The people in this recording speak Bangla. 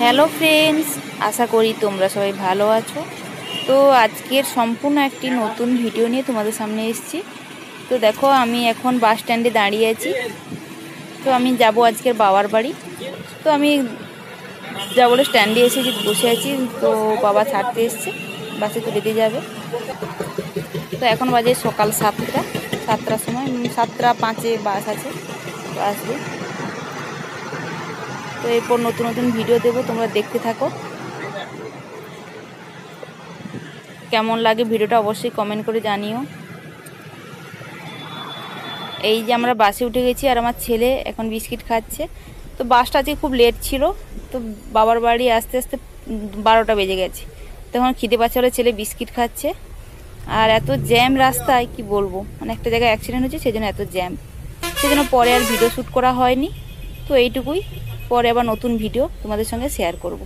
হ্যালো ফ্রেন্ডস, আশা করি তোমরা সবাই ভালো আছো। তো আজকের সম্পূর্ণ একটি নতুন ভিডিও নিয়ে তোমাদের সামনে এসেছি। তো দেখো, আমি এখন বাস স্ট্যান্ডে দাঁড়িয়ে আছি। তো আমি যাব আজকের বাবার বাড়ি। তো আমি যা বলে স্ট্যান্ডে এসে বসে আছি। তো বাবা ছাড়তে এসছে, বাসে তুলে দিয়ে যাবে। তো এখন বাজে সকাল 7টার সময়, 7:05 বাস আছে, তো আসবে। তো এরপর নতুন নতুন ভিডিও দেবো, তোমরা দেখতে থাকো। কেমন লাগে ভিডিওটা অবশ্যই কমেন্ট করে জানিও। এই যে আমরা বাসে উঠে গেছি, আর আমার ছেলে এখন বিস্কিট খাচ্ছে। তো বাসটা আজকে খুব লেট ছিল, তো বাবার বাড়ি আস্তে আস্তে 12টা বেজে গেছে। তখন খিদে পাচ্ছে বলে ছেলে বিস্কিট খাচ্ছে। আর এত জ্যাম রাস্তায়, কি বলবো, মানে একটা জায়গায় অ্যাক্সিডেন্ট হয়েছে, সেজন্য এত জ্যাম। সেজন্য পরে আর ভিডিও শ্যুট করা হয়নি। তো এইটুকুই, পরে আবার নতুন ভিডিও তোমাদের সঙ্গে শেয়ার করব।